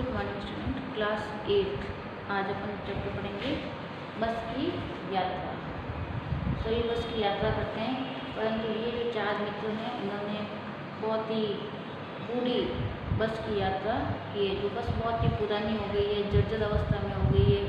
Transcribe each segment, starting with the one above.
Good morning student, class 8। आज अपन chapter पढ़ेंगे बस की यात्रा। सभी बस की यात्रा करते हैं, परंतु ये जो चार मित्र हैं इन्होंने बहुत ही बूढ़ी बस की यात्रा की है। जो बस बहुत ही पुरानी हो गई है, जर्जर अवस्था में हो गई है।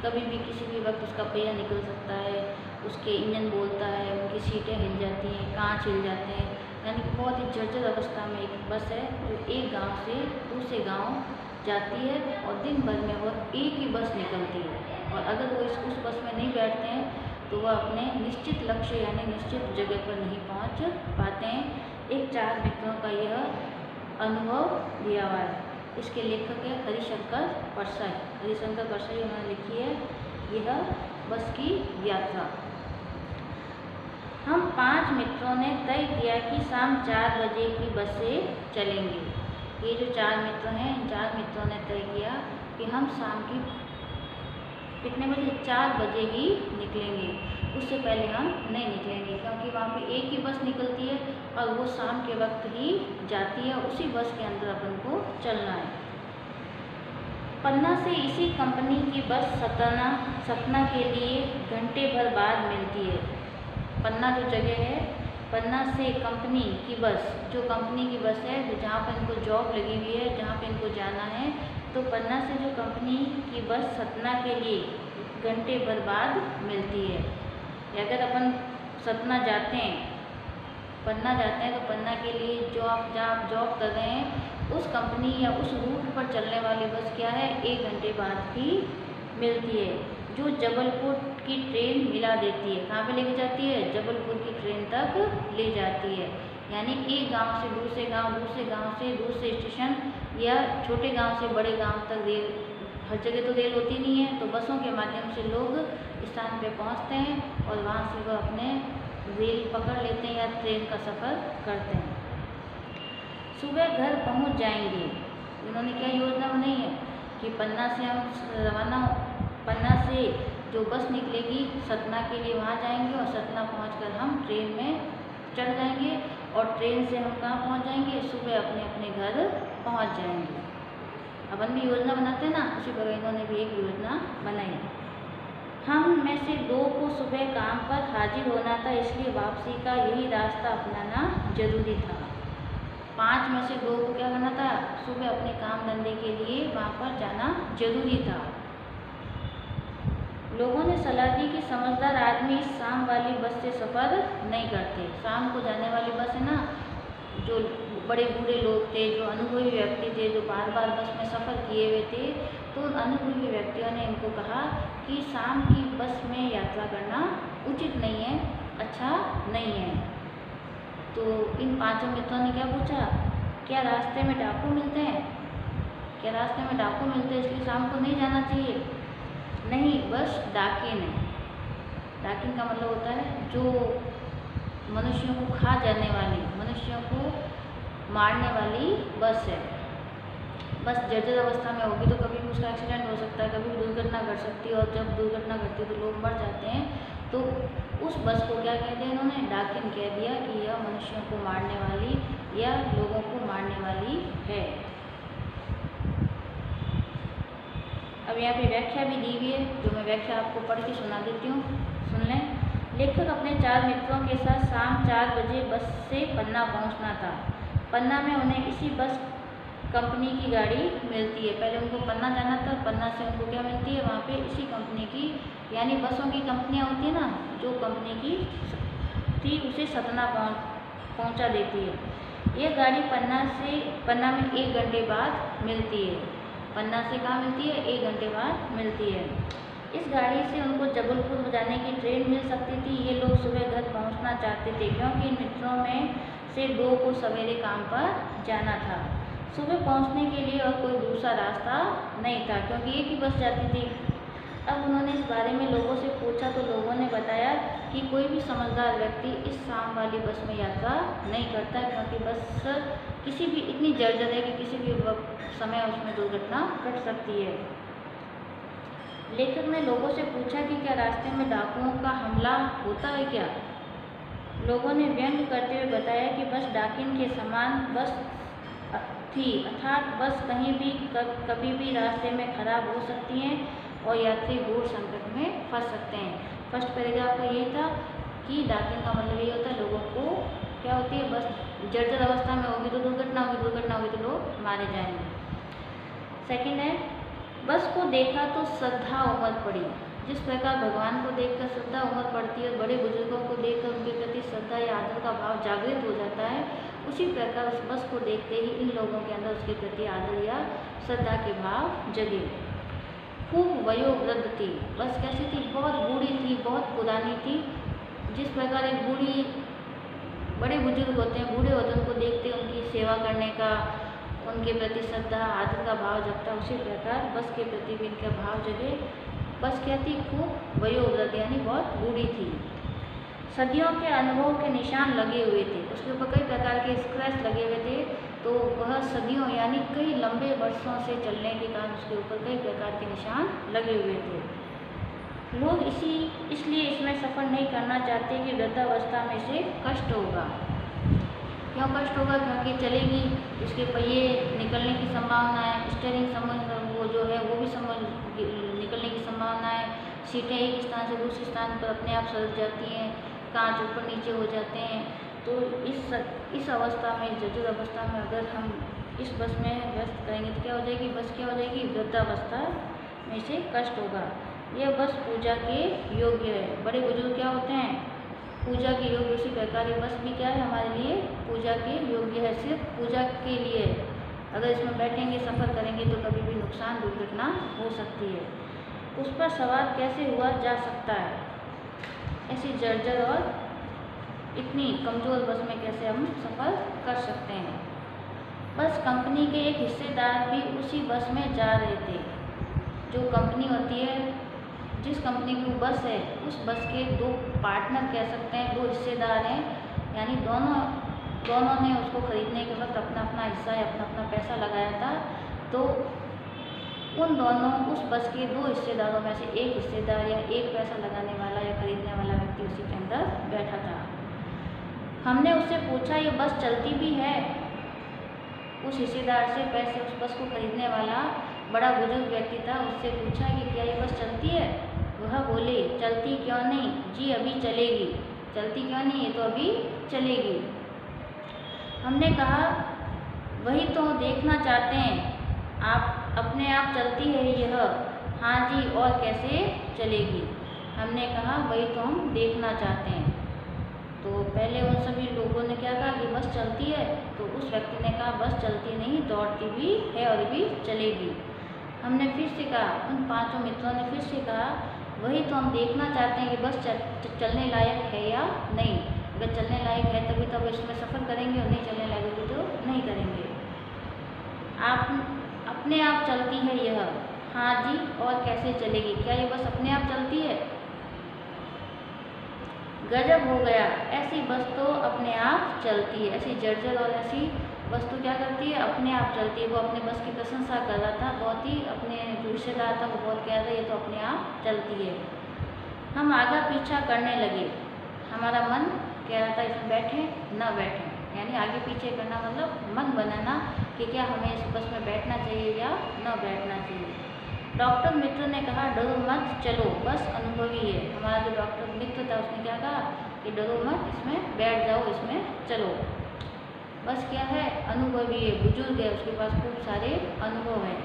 कभी भी किसी भी वक्त उसका पहिया निकल सकता है, उसके इंजन बोलता है, उनकी सीटें हिल जाती हैं, कांच हिल जाते हैं। यानी कि बहुत ही जर्जर अवस्था में एक बस है जो एक गांव से दूसरे गांव जाती है और दिन भर में वो एक ही बस निकलती है। और अगर वो उस बस में नहीं बैठते हैं तो वह अपने निश्चित लक्ष्य यानी निश्चित जगह पर नहीं पहुंच पाते हैं। एक चार मित्रों का यह अनुभव दिया हुआ है। इसके लेखक है हरिशंकर परसाई। हरिशंकर परसाई उन्होंने लिखी है यह बस की यात्रा। हम 5 मित्रों ने तय किया कि शाम 4 बजे की बस से चलेंगे। ये जो 4 मित्र हैं, इन 4 मित्रों ने तय किया कि हम शाम की कितने बजे 4 बजे ही निकलेंगे। उससे पहले हम नहीं निकलेंगे, क्योंकि वहाँ पे एक ही बस निकलती है और वो शाम के वक्त ही जाती है। उसी बस के अंदर अपन को चलना है। पन्ना से इसी कंपनी की बस सतना के लिए घंटे भर बाद मिलती है। पन्ना जो जगह है, पन्ना से कंपनी की बस, जो कंपनी की बस है जहाँ पर इनको जॉब लगी हुई है, जहाँ पे इनको जाना है, तो पन्ना से जो कंपनी की बस सतना के लिए घंटे भर बाद मिलती है। अगर अपन सतना जाते हैं, पन्ना जाते हैं, तो पन्ना के लिए जो आप जहाँ आप जॉब कर रहे हैं उस कंपनी या उस रूट पर चलने वाली बस क्या है, 1 घंटे बाद ही मिलती है, जो जबलपुर की ट्रेन मिला देती है। कहाँ पे लेके जाती है? जबलपुर की ट्रेन तक ले जाती है। यानी एक गांव से दूसरे गांव, दूसरे गांव से दूसरे स्टेशन या छोटे गांव से बड़े गांव तक रेल, हर जगह तो रेल होती नहीं है, तो बसों के माध्यम से लोग स्थान पे पहुंचते हैं और वहां से वह अपने रेल पकड़ लेते हैं या ट्रेन का सफ़र करते हैं। सुबह घर पहुंच जाएंगे। इन्होंने क्या योजना बनाई है कि पन्ना से हम रवाना, पन्ना से जो बस निकलेगी सतना के लिए वहाँ जाएंगे और सतना पहुंचकर हम ट्रेन में चढ़ जाएंगे और ट्रेन से हम कहाँ पहुँच जाएंगे, सुबह अपने अपने घर पहुँच जाएंगे। अपन भी योजना बनाते हैं ना, उसी प्रकार इन्होंने भी एक योजना बनाई। हम में से 2 को सुबह काम पर हाजिर होना था, इसलिए वापसी का यही रास्ता अपनाना जरूरी था। 5 में से 2 को क्या करना था, सुबह अपने काम धंधे के लिए वहाँ पर जाना जरूरी था। लोगों ने सलाह दी कि समझदार आदमी इस शाम वाली बस से सफ़र नहीं करते। शाम को जाने वाली बस है ना, जो बड़े बूढ़े लोग थे, जो अनुभवी व्यक्ति थे, जो बार बार बस में सफ़र किए हुए थे, तो उन अनुभवी व्यक्तियों ने इनको कहा कि शाम की बस में यात्रा करना उचित नहीं है, अच्छा नहीं है। तो इन 5 मित्रों ने क्या पूछा, क्या रास्ते में डाकू मिलते हैं? क्या रास्ते में डाकू मिलते हैं इसलिए शाम को नहीं जाना चाहिए? नहीं, बस डाकिन है। डाकिन का मतलब होता है जो मनुष्यों को खा जाने वाली, मनुष्यों को मारने वाली बस है। बस जर्जर अवस्था में होगी तो कभी भी उसका एक्सीडेंट हो सकता है, कभी भी दुर्घटना घट सकती है, और जब दुर्घटना घटती है तो लोग मर जाते हैं। तो उस बस को क्या कहते हैं इन्होंने, डाकिन कह दिया कि यह मनुष्यों को मारने वाली या लोगों को मारने वाली है। अब यहाँ पे व्याख्या भी दी हुई है, जो मैं व्याख्या आपको पढ़ के सुना देती हूँ, सुन लें। लेखक अपने 4 मित्रों के साथ शाम 4 बजे बस से पन्ना पहुँचना था। पन्ना में उन्हें इसी बस कंपनी की गाड़ी मिलती है। पहले उनको पन्ना जाना था, पन्ना से उनको क्या मिलती है, वहाँ पे इसी कंपनी की, यानी बसों की कंपनियाँ होती है ना, जो कंपनी की थी उसे सतना पहुँचा देती है। ये गाड़ी पन्ना में 1 घंटे बाद मिलती है। पन्ना से कहाँ मिलती है, 1 घंटे बाद मिलती है। इस गाड़ी से उनको जबलपुर जाने की ट्रेन मिल सकती थी। ये लोग सुबह घर पहुंचना चाहते थे, क्योंकि इन मित्रों में से 2 को सवेरे काम पर जाना था। सुबह पहुंचने के लिए और कोई दूसरा रास्ता नहीं था, क्योंकि एक ही बस जाती थी। अब उन्होंने इस बारे में लोगों से पूछा तो लोगों ने बताया कि कोई भी समझदार व्यक्ति इस शाम वाली बस में यात्रा नहीं करता, क्योंकि बस किसी भी इतनी जर्जर है कि किसी भी समय उसमें दुर्घटना घट सकती है। लेखक ने लोगों से पूछा कि क्या रास्ते में डाकुओं का हमला होता है क्या? लोगों ने व्यंग करते हुए बताया कि बस डाकिन के समान बस थी, अर्थात बस कहीं भी कभी भी रास्ते में खराब हो सकती हैं और यात्री घोर संकट में फंस सकते हैं। फर्स्ट पैराग्राफ का यही था कि डॉकिंग का मतलब ये होता है लोगों को क्या होती है, बस जर्जर अवस्था में होगी तो दुर्घटना होगी तो लोग मारे जाएंगे। सेकंड है, बस को देखा तो श्रद्धा उमड़ पड़ी। जिस प्रकार भगवान को देखकर श्रद्धा उमड़ पड़ती है और बड़े बुजुर्गों को देखकर उनके प्रति श्रद्धा या आदर का भाव जागृत हो जाता है, उसी प्रकार उस बस को देखते ही इन लोगों के अंदर उसके प्रति आदर या श्रद्धा के भाव जगे। खूब वयोवृद्ध थी। बस कैसी थी? बहुत बूढ़ी थी, बहुत पुरानी थी। जिस प्रकार एक बूढ़ी, बड़े बुजुर्ग होते हैं, बूढ़े होते हैं, उनको देखते उनकी सेवा करने का, उनके प्रति श्रद्धा आदर का भाव जगता, उसी प्रकार बस के प्रति भी इनका भाव जगे। बस क्या थी? खूब वयोवृद्ध यानी बहुत बूढ़ी थी। सदियों के अनुभव के निशान लगे हुए थे, उसके ऊपर कई प्रकार के स्क्रैच लगे हुए थे, तो वह सदियों यानी कई लंबे वर्षों से चलने के कारण उसके ऊपर कई प्रकार के निशान लगे हुए थे। लोग इसलिए इसमें सफ़र नहीं करना चाहते कि वृद्धावस्था में से कष्ट होगा। क्यों कष्ट होगा? क्योंकि चलेगी, उसके पहिए निकलने की संभावना है, स्टीयरिंग वो जो है वो भी निकलने की संभावना है, सीटें एक स्थान से दूसरे स्थान पर अपने आप सरक जाती हैं, कांच ऊपर नीचे हो जाते हैं। तो इस अवस्था में, जर्जर अवस्था में अगर हम इस बस में व्यस्त करेंगे तो क्या हो जाएगी? बस क्या हो जाएगी? वृद्धावस्था में से कष्ट होगा। यह बस पूजा के योग्य है। बड़े बुजुर्ग क्या होते हैं? पूजा के योग्य। उसी प्रकार ये बस भी क्या है? हमारे लिए पूजा के योग्य है, सिर्फ पूजा के लिए। अगर इसमें बैठेंगे, सफ़र करेंगे तो कभी भी नुकसान, दुर्घटना हो सकती है। उस पर सवार कैसे हुआ जा सकता है? ऐसी जर्जर और इतनी कमज़ोर बस में कैसे हम सफ़र कर सकते हैं? बस कंपनी के एक हिस्सेदार भी उसी बस में जा रहे थे। जो कंपनी होती है, जिस कंपनी की बस है, उस बस के दो पार्टनर कह सकते हैं, दो हिस्सेदार हैं, यानी दोनों ने उसको खरीदने के वक्त अपना अपना हिस्सा या अपना अपना पैसा लगाया था। तो उन दोनों, उस बस के दो हिस्सेदारों में से एक हिस्सेदार या एक पैसा लगाने वाला या खरीदने वाला व्यक्ति उसी के अंदर बैठा था। हमने उससे पूछा, ये बस चलती भी है? उस हिस्सेदार से, पैसे उस बस को खरीदने वाला बड़ा बुजुर्ग व्यक्ति था, उससे पूछा कि क्या ये बस चलती है? वह बोले, चलती क्यों नहीं जी, अभी चलेगी। चलती क्यों नहीं? ये तो अभी चलेगी। हमने कहा, वही तो देखना चाहते हैं, आप अपने आप चलती है यह? हाँ जी, और कैसे चलेगी? हमने कहा, वही तो हम देखना चाहते हैं। तो पहले उन सभी लोगों ने क्या कहा कि बस चलती है, तो उस व्यक्ति ने कहा, बस चलती नहीं, दौड़ती भी है और भी चलेगी। हमने फिर से कहा, उन पांचों मित्रों ने फिर से कहा, वही तो हम देखना चाहते हैं कि बस चलने लायक है या नहीं। अगर चलने लायक है तभी तो इसमें सफ़र करेंगे, और नहीं चलने लायक होगी तो नहीं करेंगे। आप अपने आप चलती है यह? हाँ जी, और कैसे चलेगी? क्या ये बस अपने आप चलती है? गजब हो गया, ऐसी बस तो अपने आप चलती है। ऐसी जर्जर और ऐसी बस तो क्या करती है? अपने आप चलती है। वो अपने बस की प्रशंसा कर रहा था, बहुत ही, अपने जो रिश्तेदार था वो बहुत कह रहा था, ये तो अपने आप चलती है। हम आगा पीछा करने लगे। हमारा मन कह रहा था इसमें बैठे न बैठे, यानी आगे पीछे करना मतलब मन बनाना कि क्या हमें इस बस में बैठना चाहिए या न बैठना चाहिए। डॉक्टर मित्र ने कहा, डरो मत, चलो, बस अनुभवी है। हमारा जो डॉक्टर मित्र था उसने क्या कहा कि डरो मत, इसमें बैठ जाओ, इसमें चलो। बस क्या है? अनुभवी है, बुजुर्ग है, उसके पास खूब सारे अनुभव हैं।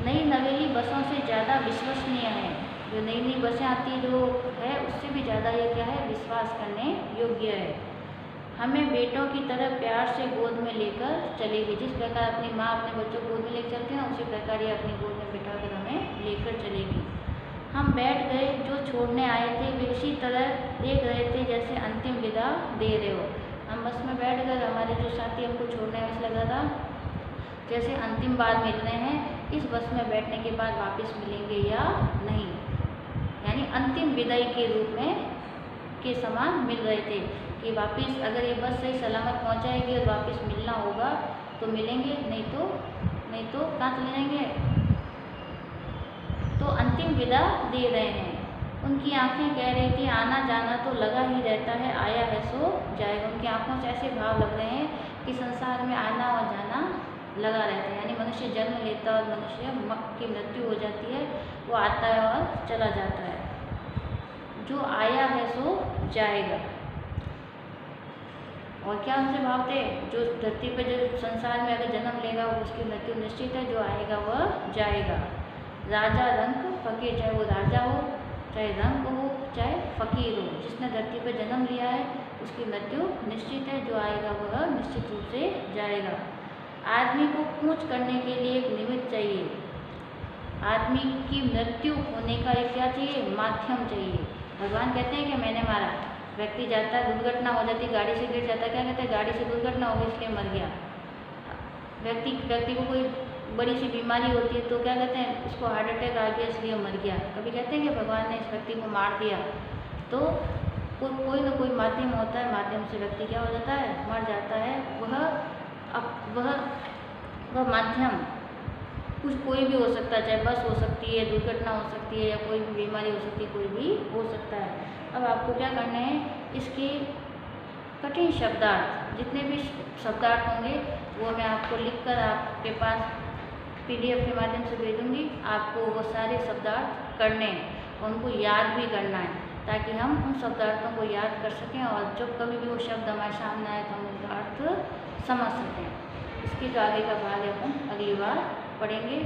नई नवेली बसों से ज़्यादा विश्वसनीय है। जो नई नई बसें आती है जो है, उससे भी ज़्यादा ये क्या है? विश्वास करने योग्य है। हमें बेटों की तरह प्यार से गोद में लेकर चलेगी। जिस प्रकार अपनी माँ अपने बच्चों को गोद में लेकर चलती है ना, उसी प्रकार ये अपनी गोद में बिठा कर हमें लेकर चलेगी। हम बैठ गए। जो छोड़ने आए थे वे इसी तरह देख रहे थे जैसे अंतिम विदा दे रहे हो। हम बस में बैठ गए, हमारे जो साथी हमको छोड़ने आए, ऐसा लग रहा था जैसे अंतिम बार मिल रहे हैं, इस बस में बैठने के बाद वापस मिलेंगे या नहीं, यानी अंतिम विदाई के रूप में के समान मिल रहे थे कि वापस अगर ये बस सही सलामत पहुंचाएगी और वापस मिलना होगा तो मिलेंगे, नहीं तो कहाँ चले जाएंगे। तो अंतिम विदा दे रहे हैं। उनकी आंखें कह रही थी, आना जाना तो लगा ही रहता है, आया है सो जाएगा। उनकी आंखों से ऐसे भाव लग रहे हैं कि संसार में आना और जाना लगा रहता है, यानी मनुष्य जन्म लेता है और मनुष्य की मृत्यु हो जाती है, वो आता है और चला जाता है। जो आया है सो जाएगा। और क्या उनसे भाव थे, जो धरती पर जो संसार में अगर जन्म लेगा वो उसकी मृत्यु निश्चित है, जो आएगा वह जाएगा। राजा रंक फकीर, चाहे वो राजा हो, चाहे रंक हो, चाहे फकीर हो, जिसने धरती पर जन्म लिया है उसकी मृत्यु निश्चित है, जो आएगा वह निश्चित रूप से जाएगा। आदमी को कूच करने के लिए एक निमित्त चाहिए। आदमी की मृत्यु होने का एक क्या चाहिए, माध्यम चाहिए। भगवान कहते हैं कि मैंने मारा, व्यक्ति जाता है, दुर्घटना हो जाती है, गाड़ी से गिर जाता है, क्या कहते हैं, गाड़ी से दुर्घटना हो गई इसलिए मर गया। व्यक्ति को कोई बड़ी सी बीमारी होती है तो क्या कहते हैं, उसको हार्ट अटैक आ गया इसलिए मर गया। कभी कहते हैं कि भगवान ने इस व्यक्ति को मार दिया। तो कोई ना कोई माध्यम होता है, माध्यम से व्यक्ति क्या हो जाता है, मर जाता है। वह माध्यम कोई भी हो सकता है, चाहे बस हो सकती है, दुर्घटना हो सकती है, या कोई भी बीमारी हो सकती है, कोई भी हो सकता है। अब आपको क्या करना है, इसके कठिन शब्दार्थ, जितने भी शब्दार्थ होंगे वो मैं आपको लिखकर आपके पास PDF के माध्यम से भेजूंगी। आपको वो सारे शब्दार्थ करने हैं और उनको याद भी करना है, ताकि हम उन शब्दार्थों को याद कर सकें और जब कभी भी वो शब्द हमारे सामने आए तो हम उनका अर्थ समझ सकें। इसके जो आगे का भाग है अपन अगली बार पढ़ेंगे।